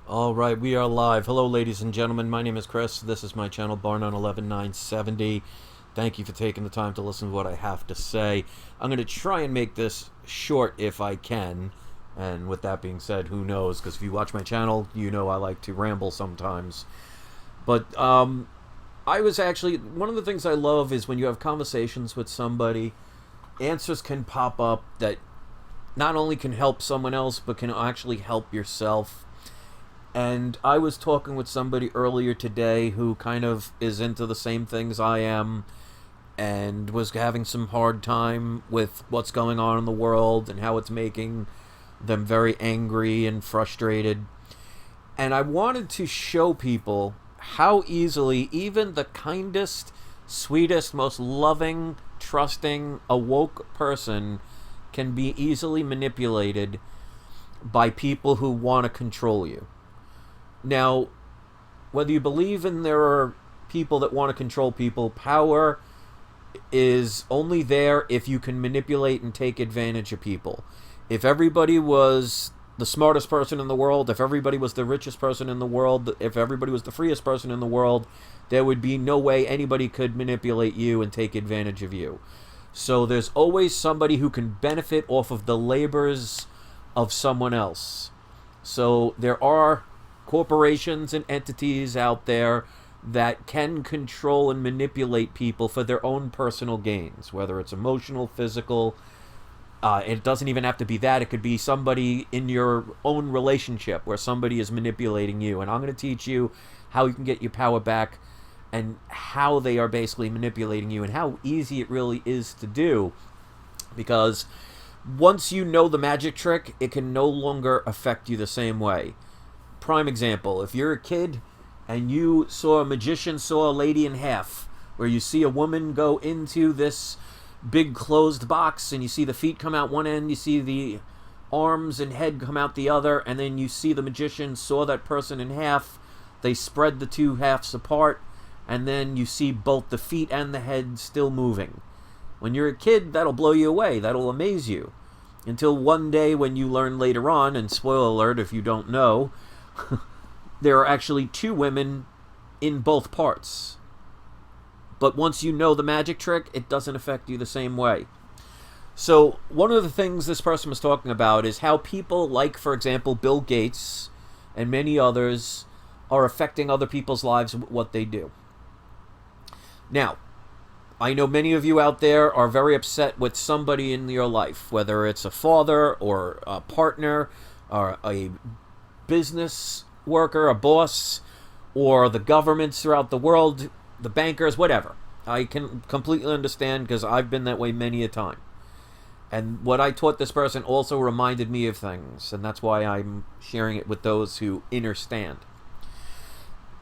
All right, we are live. Hello, ladies and gentlemen. My name is Chris. This is my channel, Barnon 11970. Thank you for taking the time to listen to what I have to say. I'm going to try and make this short if I can. And with that being said, who knows? Because if you watch my channel, you know I like to ramble sometimes. But I was actually, one of the things I love is when you have conversations with somebody, answers can pop up that not only can help someone else, but can actually help yourself. And I was talking with somebody earlier today who kind of is into the same things I am and was having some hard time with what's going on in the world and how it's making them very angry and frustrated. And I wanted to show people how easily even the kindest, sweetest, most loving, trusting, awoke person can be easily manipulated by people who want to control you. Now, whether you believe in there are people that want to control people, power is only there if you can manipulate and take advantage of people. If everybody was the smartest person in the world, if everybody was the richest person in the world, if everybody was the freest person in the world, there would be no way anybody could manipulate you and take advantage of you. So there's always somebody who can benefit off of the labors of someone else. So there are corporations and entities out there that can control and manipulate people for their own personal gains, whether it's emotional, physical. It doesn't even have to be that. It could be somebody in your own relationship where somebody is manipulating you. And I'm going to teach you how you can get your power back and how they are basically manipulating you and how easy it really is to do. Because once you know the magic trick, it can no longer affect you the same way. Prime example, if you're a kid and you saw a magician saw a lady in half, where you see a woman go into this big closed box and you see the feet come out one end, you see the arms and head come out the other, and then you see the magician saw that person in half, they spread the two halves apart, and then you see both the feet and the head still moving. When you're a kid, that'll blow you away, that'll amaze you. Until one day when you learn later on, and spoiler alert if you don't know, there are actually two women in both parts. But once you know the magic trick, it doesn't affect you the same way. So one of the things this person was talking about is how people like, for example, Bill Gates and many others are affecting other people's lives with what they do. Now, I know many of you out there are very upset with somebody in your life, whether it's a father or a partner or a business worker, a boss, or the governments throughout the world, the bankers, whatever. I can completely understand because I've been that way many a time. And what I taught this person also reminded me of things, and that's why I'm sharing it with those who understand.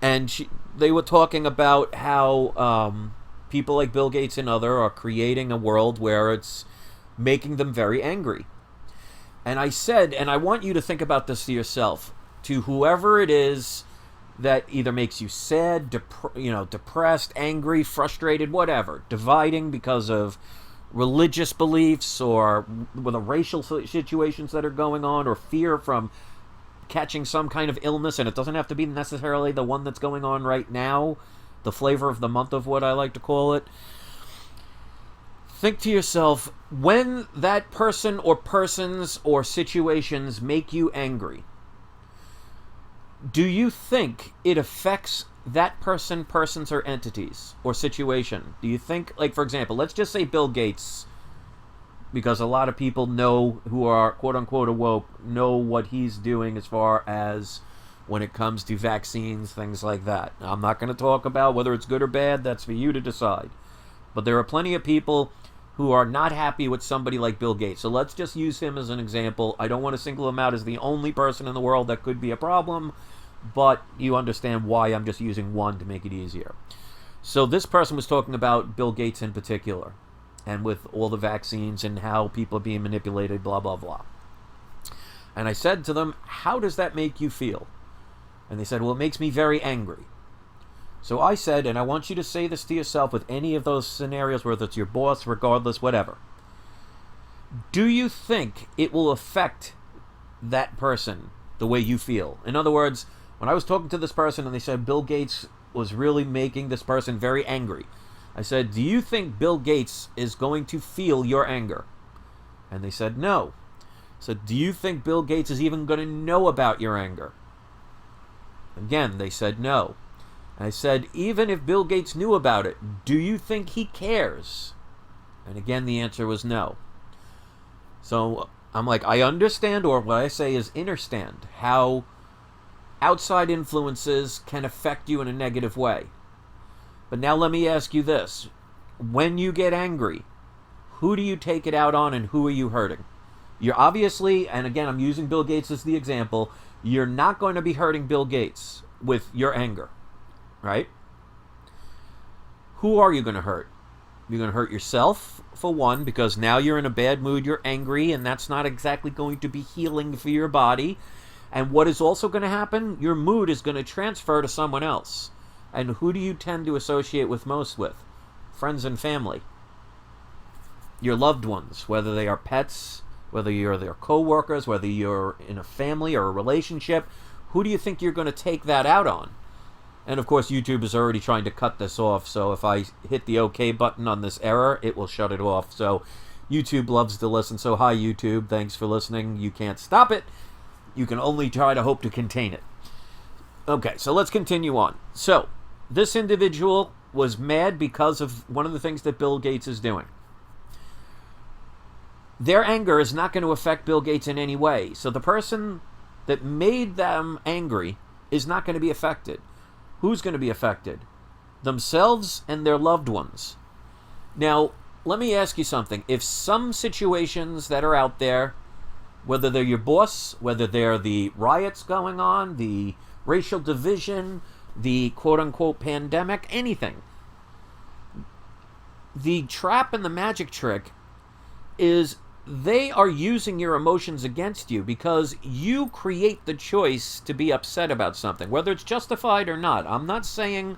And they were talking about how people like Bill Gates and other are creating a world where it's making them very angry. And I said, and I want you to think about this to yourself, to whoever it is that either makes you sad, depressed, angry, frustrated, whatever, dividing because of religious beliefs or with the racial situations that are going on or fear from catching some kind of illness, and it doesn't have to be necessarily the one that's going on right now, the flavor of the month of what I like to call it. Think to yourself, when that person or persons or situations make you angry, do you think it affects that person, persons, or entities, or situation? Do you think, like, for example, let's just say Bill Gates, because a lot of people know, who are quote-unquote awoke, know what he's doing as far as when it comes to vaccines, things like that. Now, I'm not going to talk about whether it's good or bad. That's for you to decide. But there are plenty of people who are not happy with somebody like Bill Gates. So let's just use him as an example. I don't want to single him out as the only person in the world that could be a problem, but you understand why I'm just using one to make it easier. So this person was talking about Bill Gates in particular, and with all the vaccines and how people are being manipulated, blah, blah, blah. And I said to them, how does that make you feel? And they said, well, it makes me very angry. So I said, and I want you to say this to yourself with any of those scenarios, whether it's your boss, regardless, whatever. Do you think it will affect that person the way you feel? In other words, When I was talking to this person and they said Bill Gates was really making this person very angry, I said, do you think Bill Gates is going to feel your anger? And they said no. So do you think Bill Gates is even going to know about your anger? Again, they said no. And I said, even if Bill Gates knew about it, do you think he cares? And again, the answer was no. So I'm like, I understand, or what I say is understand, how outside influences can affect you in a negative way. But now let me ask you this. When you get angry, who do you take it out on and who are you hurting? You're obviously, and again, I'm using Bill Gates as the example, you're not going to be hurting Bill Gates with your anger, right? Who are you going to hurt? You're going to hurt yourself, for one, because now you're in a bad mood, you're angry, and that's not exactly going to be healing for your body. And what is also going to happen? Your mood is going to transfer to someone else. And who do you tend to associate with most with? Friends and family. Your loved ones, whether they are pets, whether you're their co-workers, whether you're in a family or a relationship. Who do you think you're going to take that out on? And of course, YouTube is already trying to cut this off, so if I hit the OK button on this error, it will shut it off. So YouTube loves to listen, so hi YouTube, thanks for listening. You can't stop it. You can only try to hope to contain it. Okay, so let's continue on. So, this individual was mad because of one of the things that Bill Gates is doing. Their anger is not going to affect Bill Gates in any way. So the person that made them angry is not going to be affected. Who's going to be affected? Themselves and their loved ones. Now, let me ask you something. If some situations that are out there, whether they're your boss, whether they're the riots going on, the racial division, the quote-unquote pandemic, anything. The trap and the magic trick is they are using your emotions against you because you create the choice to be upset about something, whether it's justified or not. I'm not saying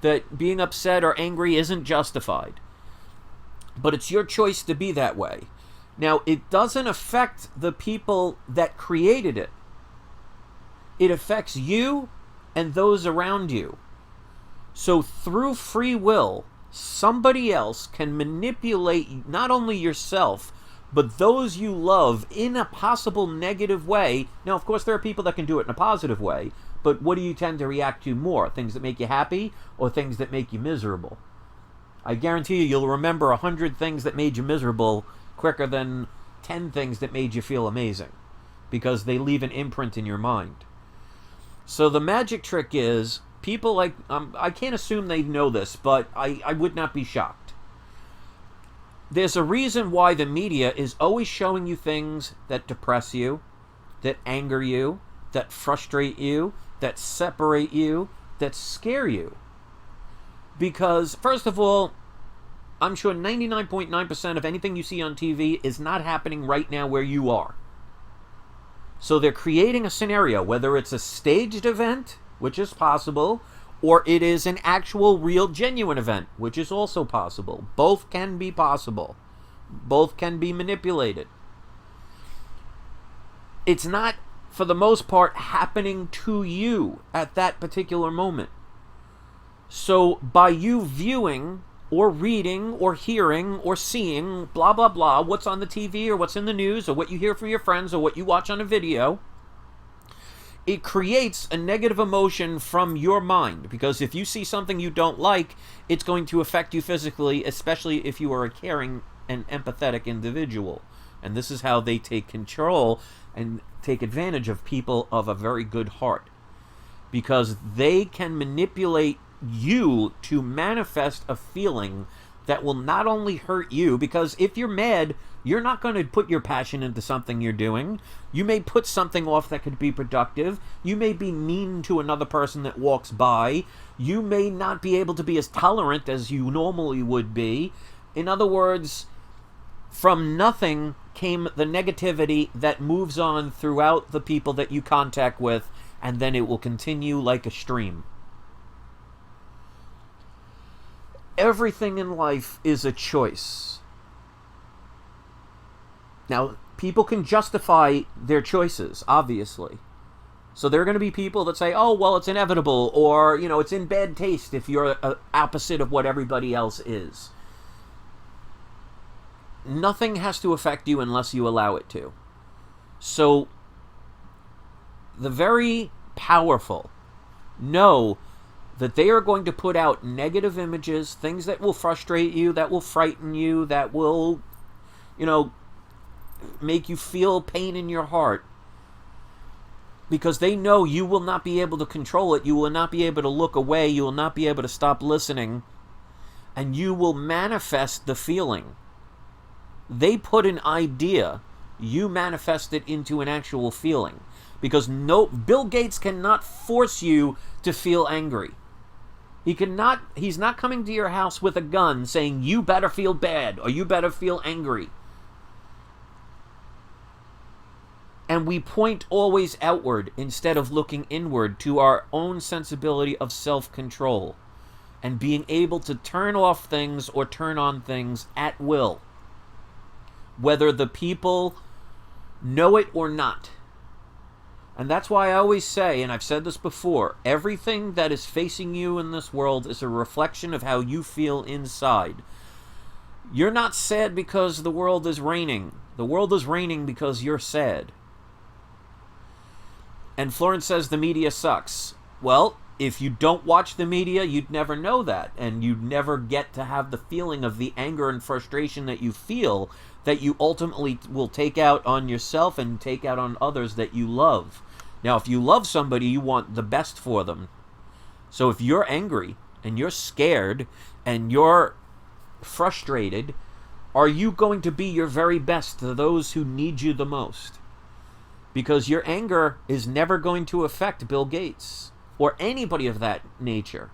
that being upset or angry isn't justified, but it's your choice to be that way. Now, it doesn't affect the people that created it. It affects you and those around you. So through free will, somebody else can manipulate not only yourself, but those you love in a possible negative way. Now, of course, there are people that can do it in a positive way, but what do you tend to react to more? Things that make you happy or things that make you miserable? I guarantee you'll remember 100 things that made you miserable quicker than 10 things that made you feel amazing, because they leave an imprint in your mind. So the magic trick is, people like, I can't assume they know this, but I would not be shocked. There's a reason why the media is always showing you things that depress you, that anger you, that frustrate you, that separate you, that scare you. Because, first of all, I'm sure 99.9% of anything you see on TV is not happening right now where you are. So they're creating a scenario, whether it's a staged event, which is possible, or it is an actual, real, genuine event, which is also possible. Both can be possible. Both can be manipulated. It's not, for the most part, happening to you at that particular moment. So by you viewing or reading or hearing or seeing blah blah blah, what's on the TV or what's in the news or what you hear from your friends or what you watch on a video, it creates a negative emotion from your mind. Because if you see something you don't like, it's going to affect you physically, especially if you are a caring and empathetic individual. And this is how they take control and take advantage of people of a very good heart, because they can manipulate you to manifest a feeling that will not only hurt you, because if you're mad, you're not going to put your passion into something you're doing. You may put something off that could be productive. You may be mean to another person that walks by. You may not be able to be as tolerant as you normally would be. In other words, from nothing came the negativity that moves on throughout the people that you contact with, and then it will continue like a stream. Everything in life is a choice. Now, people can justify their choices, obviously. So there are going to be people that say, oh, well, it's inevitable, or, it's in bad taste if you're opposite of what everybody else is. Nothing has to affect you unless you allow it to. So the very powerful know that they are going to put out negative images, things that will frustrate you, that will frighten you, that will, make you feel pain in your heart. Because they know you will not be able to control it. You will not be able to look away. You will not be able to stop listening. And you will manifest the feeling. They put an idea. You manifest it into an actual feeling. Because Bill Gates cannot force you to feel angry. He's not coming to your house with a gun saying, you better feel bad or you better feel angry. And we point always outward instead of looking inward to our own sensibility of self-control and being able to turn off things or turn on things at will, whether the people know it or not. And that's why I always say, and I've said this before, everything that is facing you in this world is a reflection of how you feel inside. You're not sad because the world is raining. The world is raining because you're sad. And Florence says the media sucks. Well, if you don't watch the media, you'd never know that. And you'd never get to have the feeling of the anger and frustration that you feel, that you ultimately will take out on yourself and take out on others that you love. Now, if you love somebody, you want the best for them. So if you're angry and you're scared and you're frustrated, are you going to be your very best to those who need you the most? Because your anger is never going to affect Bill Gates or anybody of that nature.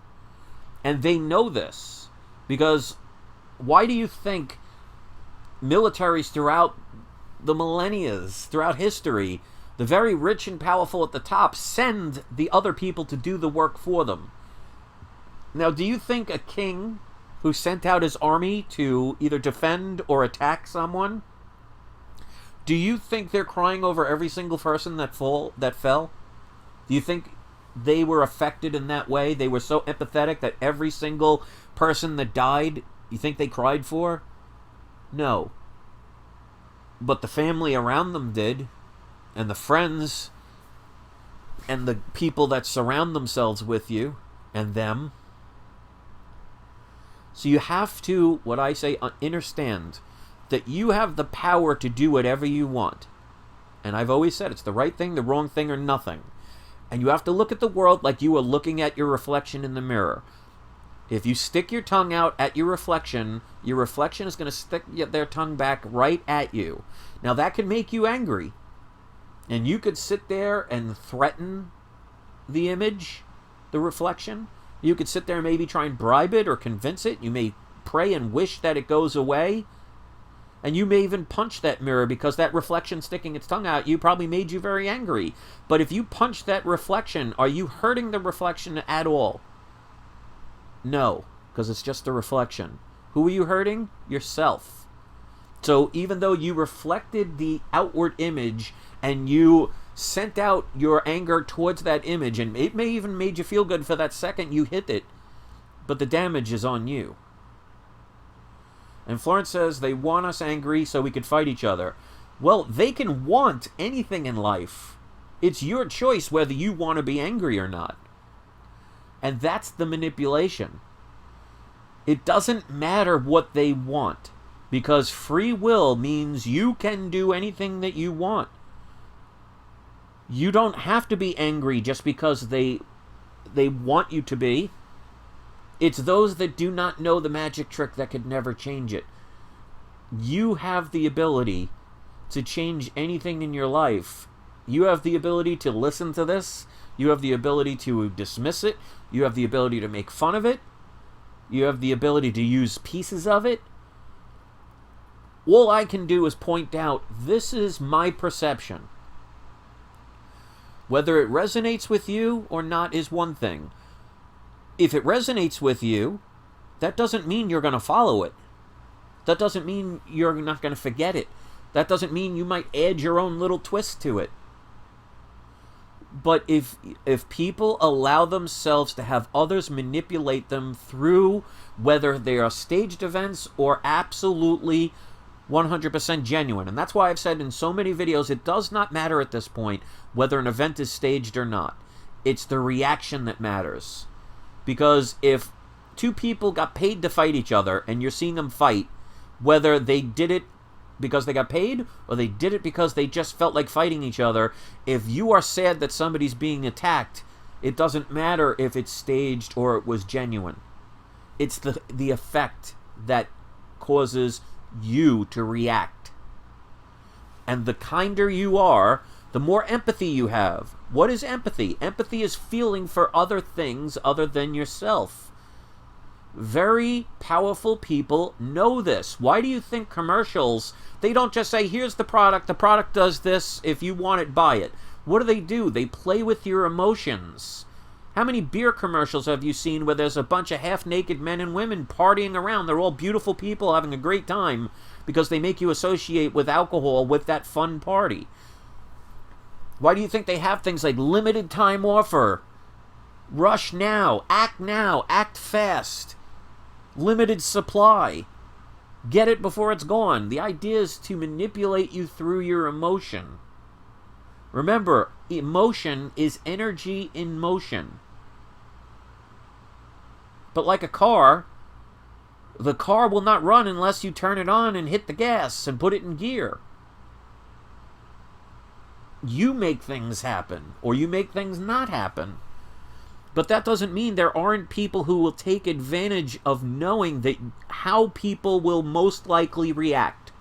And they know this. Because why do you think militaries throughout the millennia, throughout history, the very rich and powerful at the top send the other people to do the work for them? Now, do you think a king who sent out his army to either defend or attack someone, do you think they're crying over every single person that fell? Do you think they were affected in that way? They were so empathetic that every single person that died, you think they cried for? No. But the family around them did, and the friends, and the people that surround themselves with you, and them. So you have to, what I say, understand that you have the power to do whatever you want. And I've always said it's the right thing, the wrong thing, or nothing. And you have to look at the world like you are looking at your reflection in the mirror. If you stick your tongue out at your reflection is going to stick their tongue back right at you. Now that could make you angry. And you could sit there and threaten the image, the reflection. You could sit there and maybe try and bribe it or convince it. You may pray and wish that it goes away. And you may even punch that mirror because that reflection sticking its tongue out, you probably made you very angry. But if you punch that reflection, are you hurting the reflection at all? No, because it's just a reflection. Who are you hurting? Yourself. So even though you reflected the outward image and you sent out your anger towards that image, and it may even made you feel good for that second you hit it, but the damage is on you. And Florence says they want us angry so we could fight each other. Well, they can want anything in life. It's your choice whether you want to be angry or not. And that's the manipulation. It doesn't matter what they want, because free will means you can do anything that you want. You don't have to be angry just because they want you to be. It's those that do not know the magic trick that could never change it. You have the ability to change anything in your life. You have the ability to listen to this. You have the ability to dismiss it. You have the ability to make fun of it. You have the ability to use pieces of it. All I can do is point out, this is my perception. Whether it resonates with you or not is one thing. If it resonates with you, that doesn't mean you're going to follow it. That doesn't mean you're not going to forget it. That doesn't mean you might add your own little twist to it. But if people allow themselves to have others manipulate them through whether they are staged events or absolutely 100% genuine, and that's why I've said in so many videos, it does not matter at this point whether an event is staged or not. It's the reaction that matters. Because if two people got paid to fight each other and you're seeing them fight, whether they did it because they got paid or they did it because they just felt like fighting each other, if you are sad that somebody's being attacked, it doesn't matter if it's staged or it was genuine. It's the effect that causes you to react. And the kinder you are, the more empathy you have. What is empathy? Empathy is feeling for other things other than yourself. Very powerful people know this. Why do you think commercials, they don't just say, here's the product does this, if you want it, buy it. What do? They play with your emotions. How many beer commercials have you seen where there's a bunch of half-naked men and women partying around? They're all beautiful people having a great time because they make you associate with alcohol with that fun party. Why do you think they have things like limited time offer, rush now, act fast, limited supply, get it before it's gone? The idea is to manipulate you through your emotion. Remember, emotion is energy in motion. But like a car, the car will not run unless you turn it on and hit the gas and put it in gear. You make things happen, or you make things not happen. But that doesn't mean there aren't people who will take advantage of knowing that how people will most likely react.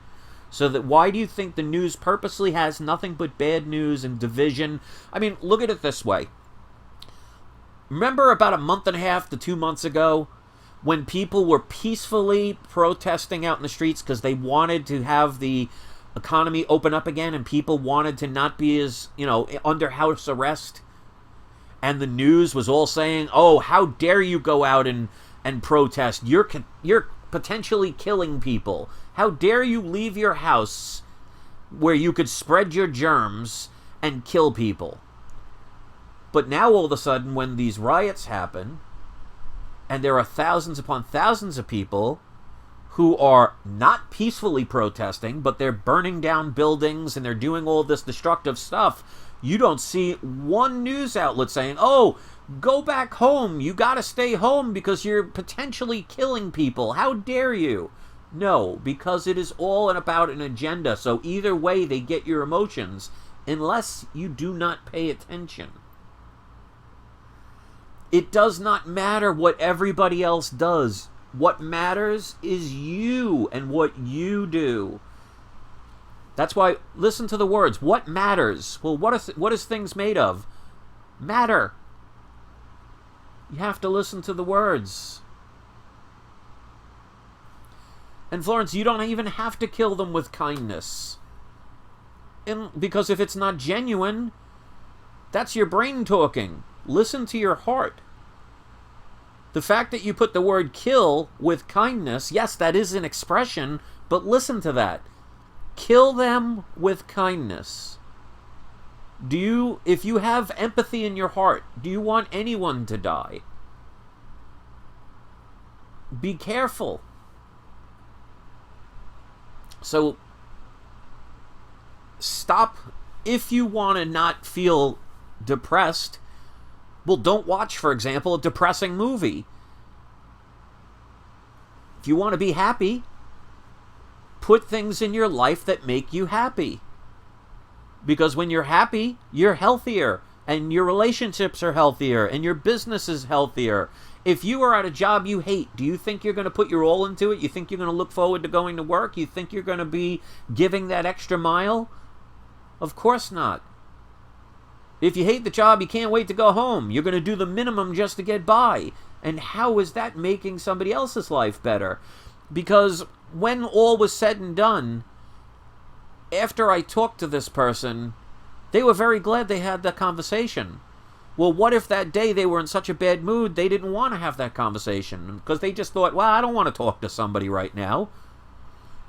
So that why do you think the news purposely has nothing but bad news and division? I mean, look at it this way. Remember about a month and a half to 2 months ago when people were peacefully protesting out in the streets because they wanted to have the economy open up again and people wanted to not be as, under house arrest? And the news was all saying, oh, how dare you go out and protest? You're potentially killing people. How dare you leave your house where you could spread your germs and kill people? But now all of a sudden when these riots happen and there are thousands upon thousands of people who are not peacefully protesting, but they're burning down buildings and they're doing all this destructive stuff, you don't see one news outlet saying, oh, go back home. You got to stay home because you're potentially killing people. How dare you? No, because it is all about an agenda. So either way, they get your emotions unless you do not pay attention. It does not matter what everybody else does. What matters is you and what you do. That's why, listen to the words. What matters? Well, what is things made of? Matter. You have to listen to the words. And Florence, you don't even have to kill them with kindness. Because if it's not genuine, that's your brain talking. Listen to your heart. The fact that you put the word kill with kindness, yes, that is an expression, but listen to that. Kill them with kindness. If you have empathy in your heart, do you want anyone to die? Be careful. So, stop. If you want to not feel depressed, well, don't watch, for example, a depressing movie. If you want to be happy, put things in your life that make you happy. Because when you're happy, you're healthier, and your relationships are healthier, and your business is healthier. If you are at a job you hate, do you think you're going to put your all into it? You think you're going to look forward to going to work? You think you're going to be giving that extra mile? Of course not. If you hate the job, you can't wait to go home. You're going to do the minimum just to get by. And how is that making somebody else's life better? Because when all was said and done, after I talked to this person, they were very glad they had that conversation. Well, what if that day they were in such a bad mood they didn't want to have that conversation? Because they just thought, well, I don't want to talk to somebody right now.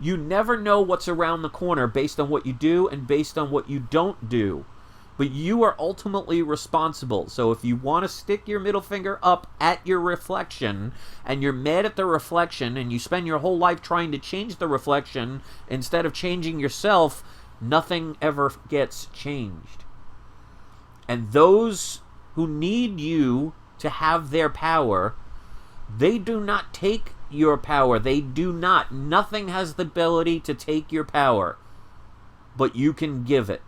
You never know what's around the corner based on what you do and based on what you don't do. But you are ultimately responsible. So if you want to stick your middle finger up at your reflection, and you're mad at the reflection, and you spend your whole life trying to change the reflection instead of changing yourself, nothing ever gets changed. And those who need you to have their power, they do not take your power. They do not. Nothing has the ability to take your power, but you can give it.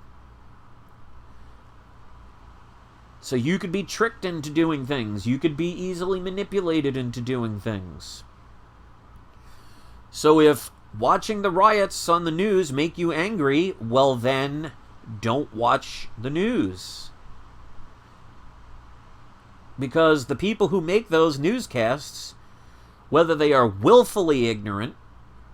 So you could be tricked into doing things. You could be easily manipulated into doing things. So if watching the riots on the news make you angry, well then, don't watch the news. Because the people who make those newscasts, whether they are willfully ignorant,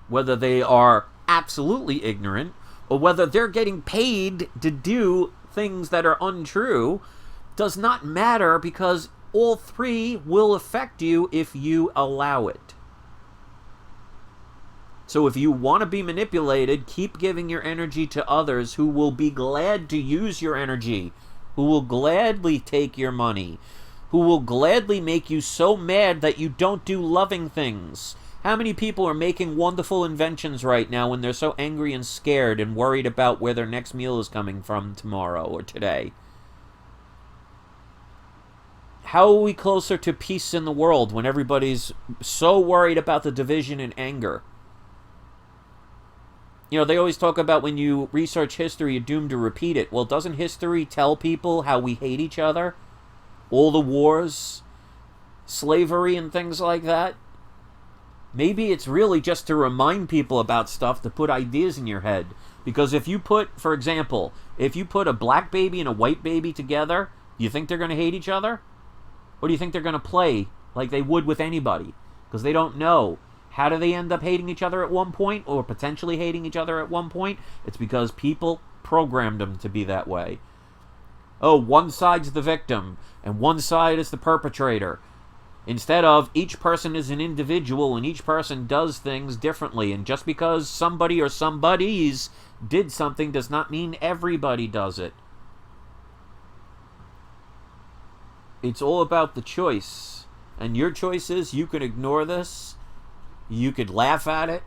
whether they are absolutely ignorant, or whether they're getting paid to do things that are untrue, does not matter, because all three will affect you if you allow it. So if you want to be manipulated, keep giving your energy to others who will be glad to use your energy, who will gladly take your money, who will gladly make you so mad that you don't do loving things. How many people are making wonderful inventions right now when they're so angry and scared and worried about where their next meal is coming from tomorrow or today? How are we closer to peace in the world when everybody's so worried about the division and anger? You know, they always talk about when you research history, you're doomed to repeat it. Well, doesn't history tell people how we hate each other? All the wars, slavery, and things like that? Maybe it's really just to remind people about stuff, to put ideas in your head. Because if you put, for example, if you put a black baby and a white baby together, you think they're going to hate each other? Or do you think they're going to play like they would with anybody? Because they don't know. How do they end up hating each other at one point, or potentially hating each other at one point? It's because people programmed them to be that way. Oh, one side's the victim, and one side is the perpetrator. Instead of, each person is an individual, and each person does things differently. And just because somebody or somebodies did something does not mean everybody does it. It's all about the choice. And your choice is, you can ignore this, you could laugh at it,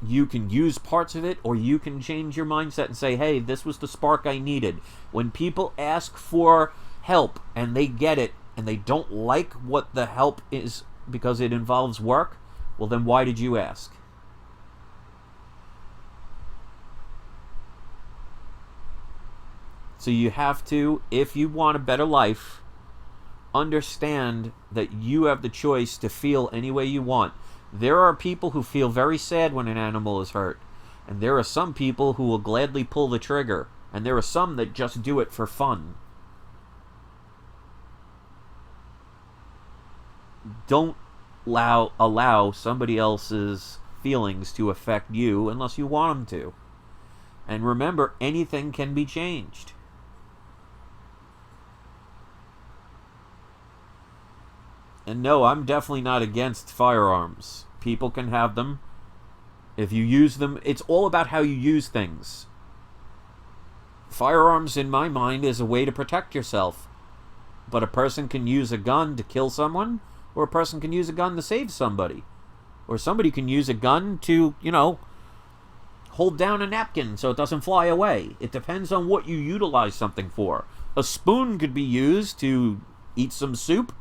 you can use parts of it, or you can change your mindset and say, hey, this was the spark I needed. When people ask for help and they get it, and they don't like what the help is because it involves work, well then why did you ask? So you have to, if you want a better life, understand that you have the choice to feel any way you want. There are people who feel very sad when an animal is hurt, and there are some people who will gladly pull the trigger, and there are some that just do it for fun. Don't allow somebody else's feelings to affect you unless you want them to. And remember, anything can be changed. And no, I'm definitely not against firearms. People can have them. If you use them, it's all about how you use things. Firearms, in my mind, is a way to protect yourself. But a person can use a gun to kill someone, or a person can use a gun to save somebody. Or somebody can use a gun to, hold down a napkin so it doesn't fly away. It depends on what you utilize something for. A spoon could be used to eat some soup,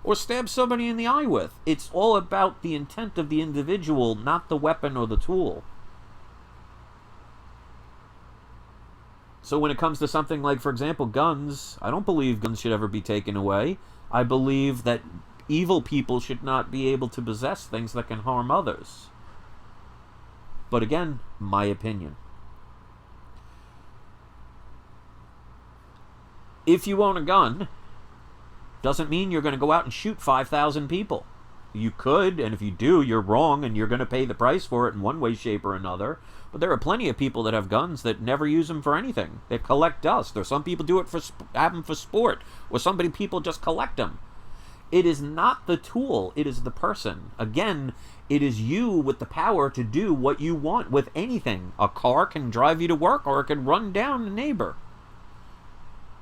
or stab somebody in the eye with. It's all about the intent of the individual, not the weapon or the tool. So when it comes to something like, for example, guns, I don't believe guns should ever be taken away. I believe that evil people should not be able to possess things that can harm others. But again, my opinion. If you own a gun, doesn't mean you're going to go out and shoot 5,000 people. You could, and if you do, you're wrong, and you're going to pay the price for it in one way, shape, or another. But there are plenty of people that have guns that never use them for anything. They collect dust, or some people do it have them for sport, or people just collect them. It is not the tool, it is the person. Again, it is you with the power to do what you want with anything. A car can drive you to work, or it can run down a neighbor.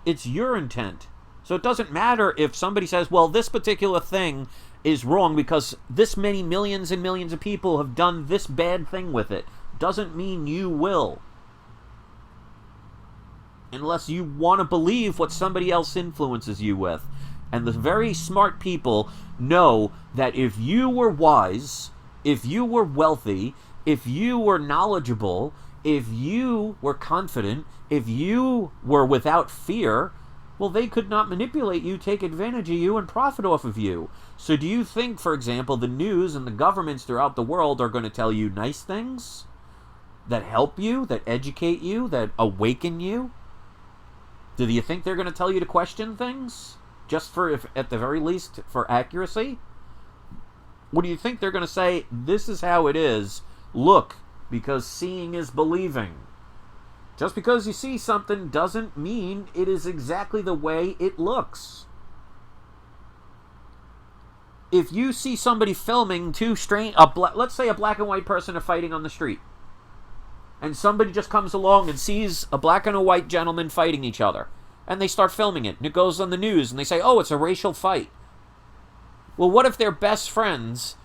It's your intent. So it doesn't matter if somebody says, well, this particular thing is wrong because this many millions and millions of people have done this bad thing with it. Doesn't mean you will. Unless you want to believe what somebody else influences you with. And the very smart people know that if you were wise, if you were wealthy, if you were knowledgeable, if you were confident, if you were without fear, well, they could not manipulate you, take advantage of you, and profit off of you. So do you think, for example, the news and the governments throughout the world are going to tell you nice things that help you, that educate you, that awaken you? Do you think they're going to tell you to question things? Just for, if, at the very least, for accuracy? What do you think they're going to say? This is how it is. Look, because seeing is believing. Just because you see something doesn't mean it is exactly the way it looks. If you see somebody filming two let's say a black and white person are fighting on the street, and somebody just comes along and sees a black and a white gentleman fighting each other, and they start filming it, and it goes on the news, and they say, oh, it's a racial fight. Well, what if they're best friends,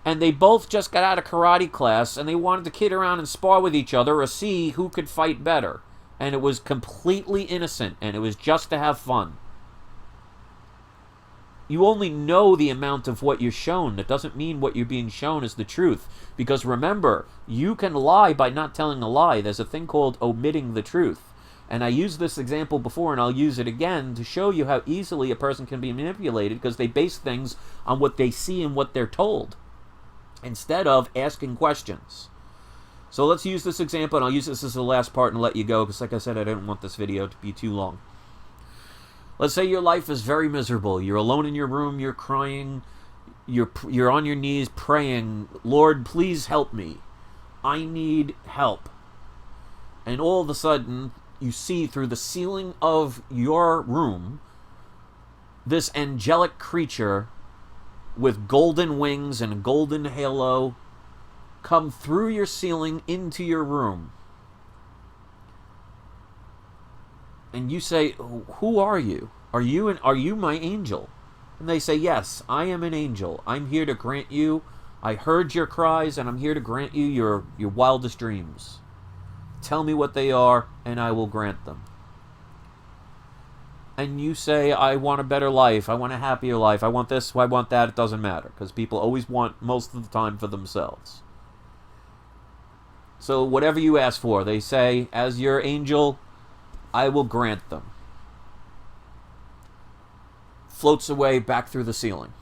and they both just got out of karate class, and they wanted to kid around and spar with each other or see who could fight better, and it was completely innocent, and it was just to have fun? You only know the amount of what you're shown. That doesn't mean what you're being shown is the truth. Because remember, you can lie by not telling a lie. There's a thing called omitting the truth. And I used this example before, and I'll use it again to show you how easily a person can be manipulated, because they base things on what they see and what they're told, instead of asking questions. So let's use this example, and I'll use this as the last part and let you go, because like I said, I didn't want this video to be too long. Let's say your life is very miserable. You're alone in your room, you're crying, you're on your knees praying, Lord, please help me. I need help. And all of a sudden, you see through the ceiling of your room this angelic creature with golden wings and a golden halo come through your ceiling into your room. And you say, who are you? Are you my angel? And they say, yes, I am an angel. I'm here to grant you, I heard your cries, and I'm here to grant you your wildest dreams. Tell me what they are, and I will grant them. And you say, I want a better life, I want a happier life, I want this, I want that. It doesn't matter, because people always want most of the time for themselves. So whatever you ask for, they say, as your angel, I will grant them. Floats away back through the ceiling.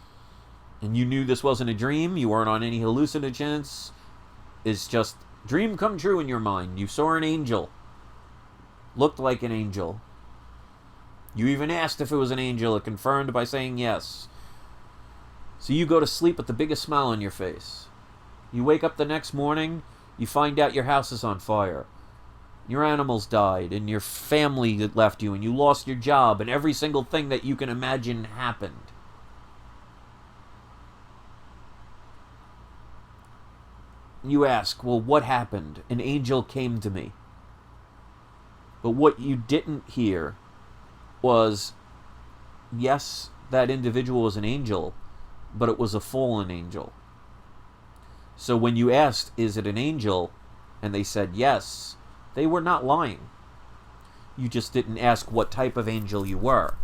And you knew this wasn't a dream, you weren't on any hallucinogens. It's just dream come true in your mind. You saw an angel. Looked like an angel. You even asked if it was an angel. It confirmed by saying yes. So you go to sleep with the biggest smile on your face. You wake up the next morning, you find out your house is on fire. Your animals died, and your family left you, and you lost your job, and every single thing that you can imagine happened. You ask, well, what happened? An angel came to me. But what you didn't hear was, yes, that individual was an angel, but it was a fallen angel. So when you asked, is it an angel? And they said yes, they were not lying. You just didn't ask what type of angel you were.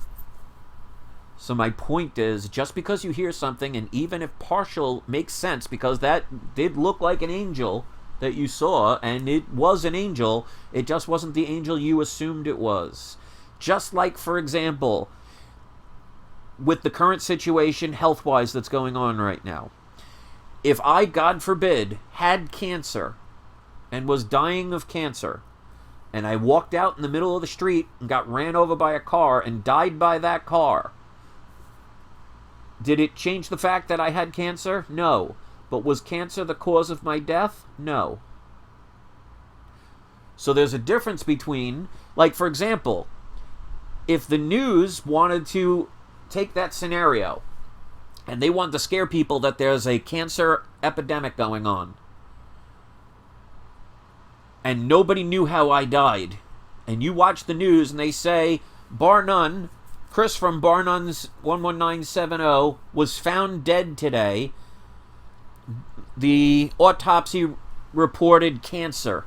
So my point is, just because you hear something, and even if partial makes sense, because that did look like an angel that you saw, and it was an angel, it just wasn't the angel you assumed it was. Just like, for example, with the current situation health-wise that's going on right now. If I, God forbid, had cancer and was dying of cancer, and I walked out in the middle of the street and got ran over by a car and died by that car, did it change the fact that I had cancer? No. But was cancer the cause of my death? No. So there's a difference between, like, for example, if the news wanted to take that scenario and they wanted to scare people that there's a cancer epidemic going on, and nobody knew how I died, and you watch the news and they say Bar none, Chris from Bar None's 11970 was found dead today. The autopsy reported cancer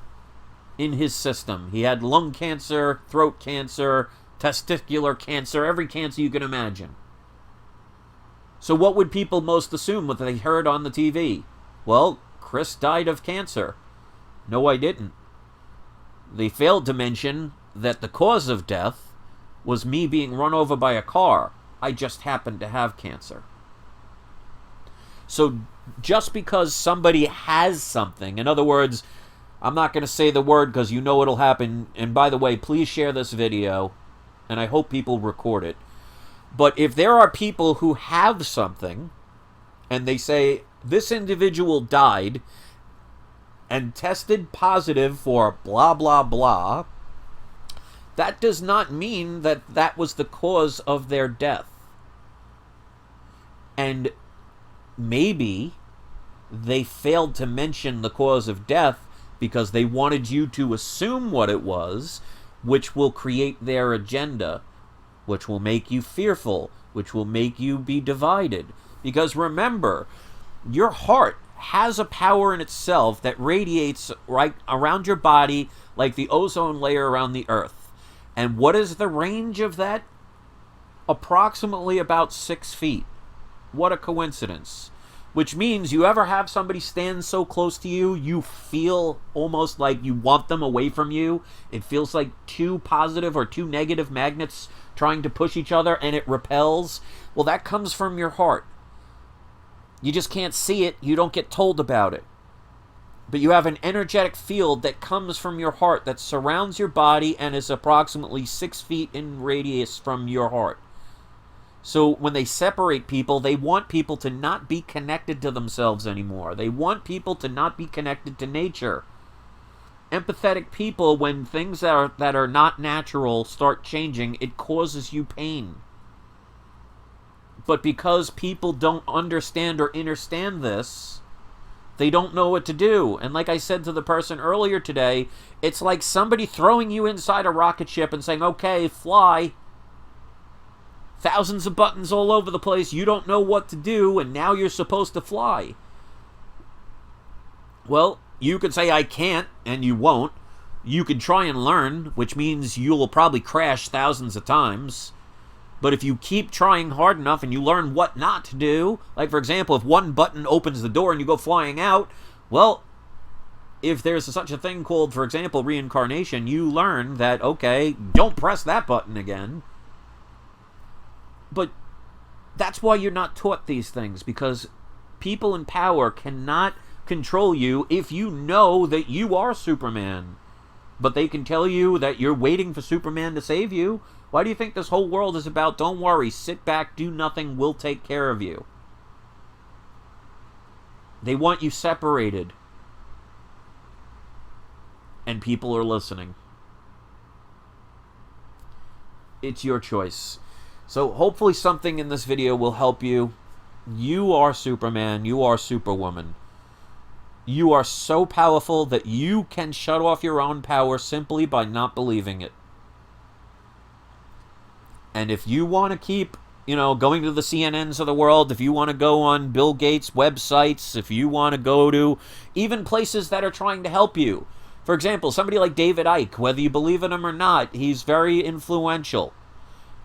in his system. He had lung cancer, throat cancer, testicular cancer, every cancer you can imagine. So what would people most assume what they heard on the TV? Well, Chris died of cancer. No, I didn't. They failed to mention that the cause of death was me being run over by a car. I just happened to have cancer. So just because somebody has something, in other words, I'm not going to say the word because you know it'll happen. And by the way, please share this video, and I hope people record it. But if there are people who have something, and they say, this individual died and tested positive for blah, blah, blah, that does not mean that that was the cause of their death. And maybe they failed to mention the cause of death because they wanted you to assume what it was, which will create their agenda, which will make you fearful, which will make you be divided. Because remember, your heart has a power in itself that radiates right around your body like the ozone layer around the earth. And what is the range of that? Approximately about 6 feet. What a coincidence. Which means you ever have somebody stand so close to you, you feel almost like you want them away from you. It feels like two positive or two negative magnets trying to push each other and it repels. Well, that comes from your heart. You just can't see it. You don't get told about it. But you have an energetic field that comes from your heart that surrounds your body and is approximately 6 feet in radius from your heart. So when they separate people, they want people to not be connected to themselves anymore. They want people to not be connected to nature. Empathetic people, when things that are not natural start changing, it causes you pain. But because people don't understand or understand this, they don't know what to do. And like I said to the person earlier today, it's like somebody throwing you inside a rocket ship and saying, okay, fly. Thousands of buttons all over the place. You don't know what to do, and now you're supposed to fly. Well, you could say, I can't, and you won't. You could try and learn, which means you'll probably crash thousands of times. But if you keep trying hard enough and you learn what not to do, like for example, if one button opens the door and you go flying out, well, if there's such a thing called, for example, reincarnation, you learn that, okay, don't press that button again. But that's why you're not taught these things, because people in power cannot control you if you know that you are Superman. But they can tell you that you're waiting for Superman to save you. Why do you think this whole world is about, don't worry, sit back, do nothing, we'll take care of you? They want you separated. And people are listening. It's your choice. So hopefully something in this video will help you. You are Superman. You are Superwoman. You are so powerful that you can shut off your own power simply by not believing it. And if you want to keep, going to the CNNs of the world, if you want to go on Bill Gates' websites, if you want to go to even places that are trying to help you. For example, somebody like David Icke, whether you believe in him or not, he's very influential.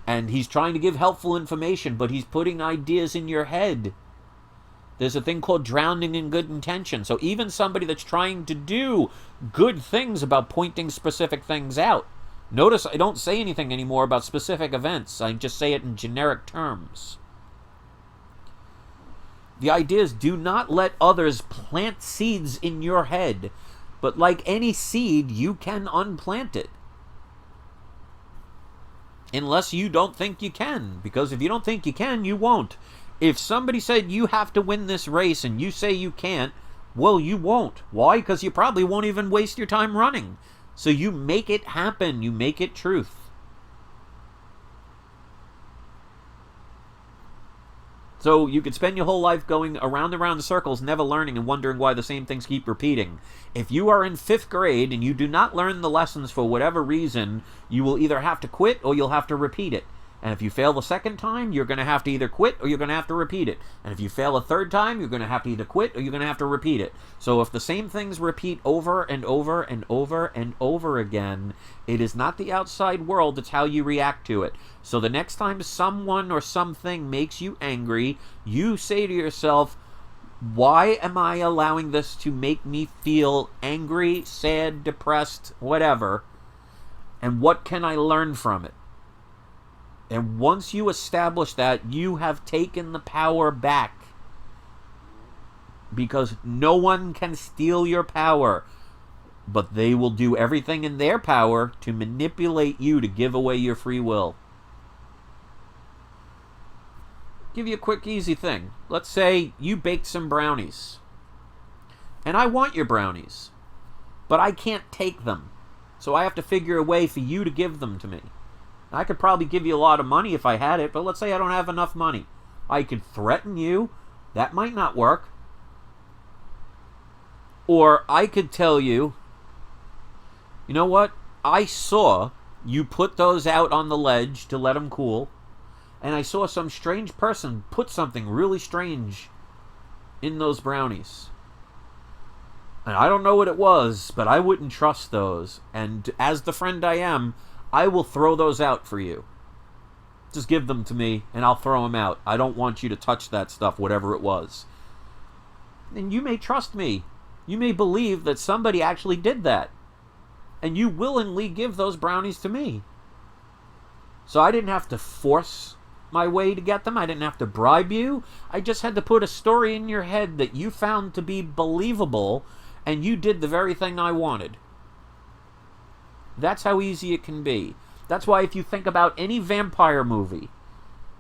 And he's trying to give helpful information, but he's putting ideas in your head. There's a thing called drowning in good intention. So even somebody that's trying to do good things about pointing specific things out. Notice I don't say anything anymore about specific events. I just say it in generic terms. The idea is, do not let others plant seeds in your head. But like any seed, you can unplant it. Unless you don't think you can. Because if you don't think you can, you won't. If somebody said you have to win this race and you say you can't, well, you won't. Why? Because you probably won't even waste your time running. So you make it happen. You make it truth. So you could spend your whole life going around and around in circles, never learning and wondering why the same things keep repeating. If you are in 5th grade and you do not learn the lessons for whatever reason, you will either have to quit or you'll have to repeat it. And if you fail the 2nd time, you're going to have to either quit or you're going to have to repeat it. And if you fail a 3rd time, you're going to have to either quit or you're going to have to repeat it. So if the same things repeat over and over and over and over again, it is not the outside world, it's how you react to it. So the next time someone or something makes you angry, you say to yourself, why am I allowing this to make me feel angry, sad, depressed, whatever? And what can I learn from it? And once you establish that, you have taken the power back. Because no one can steal your power. But they will do everything in their power to manipulate you to give away your free will. Give you a quick, easy thing. Let's say you baked some brownies. And I want your brownies. But I can't take them. So I have to figure a way for you to give them to me. I could probably give you a lot of money if I had it, but let's say I don't have enough money. I could threaten you. That might not work. Or I could tell you, you know what? I saw you put those out on the ledge to let them cool, and I saw some strange person put something really strange in those brownies. And I don't know what it was, but I wouldn't trust those. And as the friend I am, I will throw those out for you. Just give them to me, and I'll throw them out. I don't want you to touch that stuff, whatever it was. And you may trust me. You may believe that somebody actually did that. And you willingly give those brownies to me. So I didn't have to force my way to get them. I didn't have to bribe you. I just had to put a story in your head that you found to be believable, and you did the very thing I wanted. That's how easy it can be. That's why if you think about any vampire movie,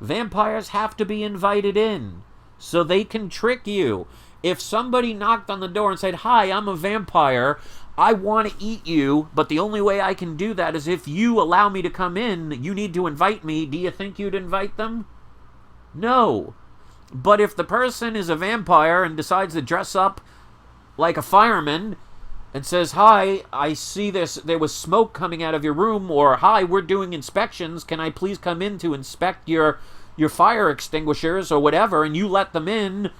vampires have to be invited in so they can trick you. If somebody knocked on the door and said, "Hi, I'm a vampire. I want to eat you, but the only way I can do that is if you allow me to come in. You need to invite me." Do you think you'd invite them? No. But if the person is a vampire and decides to dress up like a fireman and says, "Hi, I see there was smoke coming out of your room," or "Hi, we're doing inspections. Can I please come in to inspect your fire extinguishers," or whatever, and you let them in,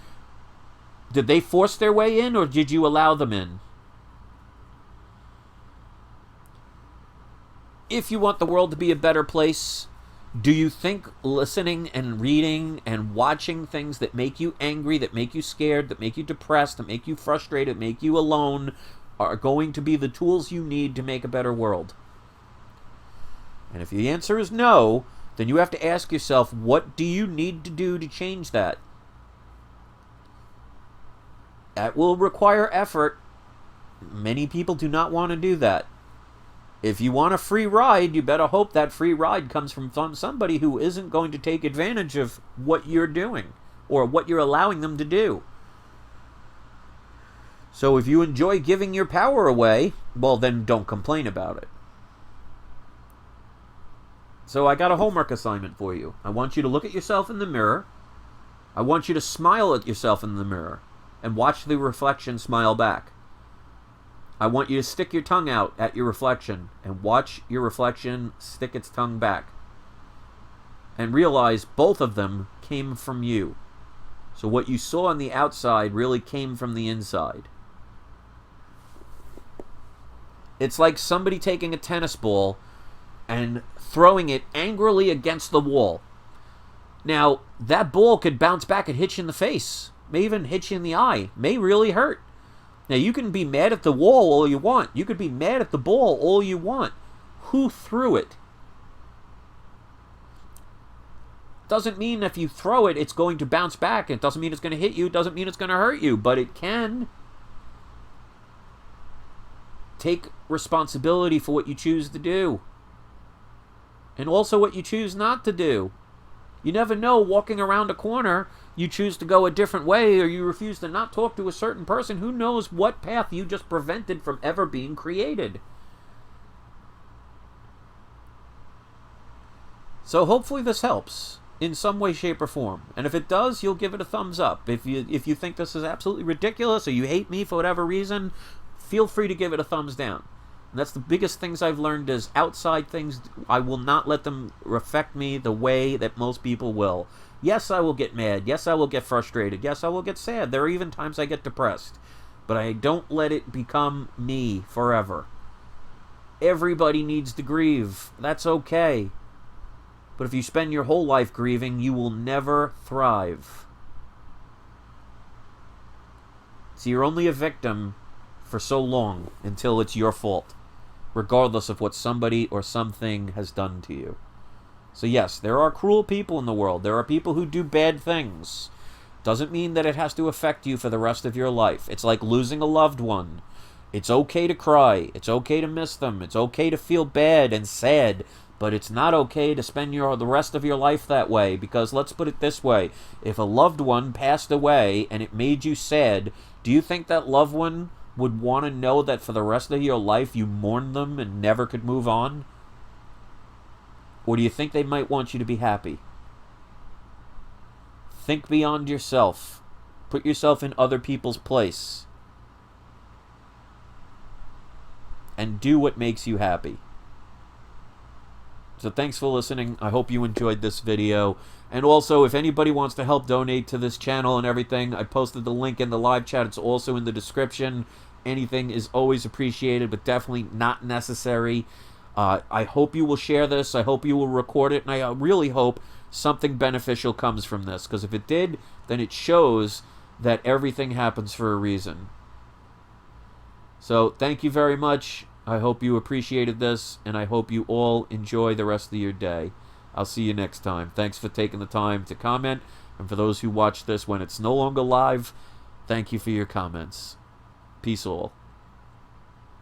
did they force their way in, or did you allow them in? If you want the world to be a better place, do you think listening and reading and watching things that make you angry, that make you scared, that make you depressed, that make you frustrated, make you alone, are going to be the tools you need to make a better world? And if the answer is no, then you have to ask yourself, what do you need to do to change that? That will require effort. Many people do not want to do that. If you want a free ride, you better hope that free ride comes from somebody who isn't going to take advantage of what you're doing or what you're allowing them to do. So if you enjoy giving your power away, well, then don't complain about it. So I got a homework assignment for you. I want you to look at yourself in the mirror. I want you to smile at yourself in the mirror and watch the reflection smile back. I want you to stick your tongue out at your reflection and watch your reflection stick its tongue back. And realize both of them came from you. So what you saw on the outside really came from the inside. It's like somebody taking a tennis ball and throwing it angrily against the wall. Now, that ball could bounce back and hit you in the face. May even hit you in the eye. May really hurt. Now, you can be mad at the wall all you want. You could be mad at the ball all you want. Who threw it? Doesn't mean if you throw it, it's going to bounce back. It doesn't mean it's going to hit you. It doesn't mean it's going to hurt you. But it can. Take responsibility for what you choose to do. And also what you choose not to do. You never know, walking around a corner, you choose to go a different way, or you refuse to not talk to a certain person. Who knows what path you just prevented from ever being created. So hopefully this helps. in some way, shape, or form. And if it does, you'll give it a thumbs up. If you think this is absolutely ridiculous or you hate me for whatever reason, feel free to give it a thumbs down. And that's the biggest things I've learned is outside things, I will not let them affect me the way that most people will. Yes, I will get mad. Yes, I will get frustrated. Yes, I will get sad. There are even times I get depressed. But I don't let it become me forever. Everybody needs to grieve. That's okay. But if you spend your whole life grieving, you will never thrive. So you're only a victim for so long until it's your fault, regardless of what somebody or something has done to you. So yes, there are cruel people in the world. There are people who do bad things. Doesn't mean that it has to affect you for the rest of your life. It's like losing a loved one. It's okay to cry. It's okay to miss them. It's okay to feel bad and sad. But it's not okay to spend the rest of your life that way. Because let's put it this way. If a loved one passed away and it made you sad, do you think that loved one would want to know that for the rest of your life you mourned them and never could move on? Or do you think they might want you to be happy? Think beyond yourself. Put yourself in other people's place. And do what makes you happy. So thanks for listening. I hope you enjoyed this video. And also, if anybody wants to help donate to this channel and everything, I posted the link in the live chat. It's also in the description. Anything is always appreciated, but definitely not necessary. I hope you will share this. I hope you will record it. And I really hope something beneficial comes from this. Because if it did, then it shows that everything happens for a reason. So thank you very much. I hope you appreciated this, and I hope you all enjoy the rest of your day. I'll see you next time. Thanks for taking the time to comment, and for those who watch this when it's no longer live, thank you for your comments. Peace all.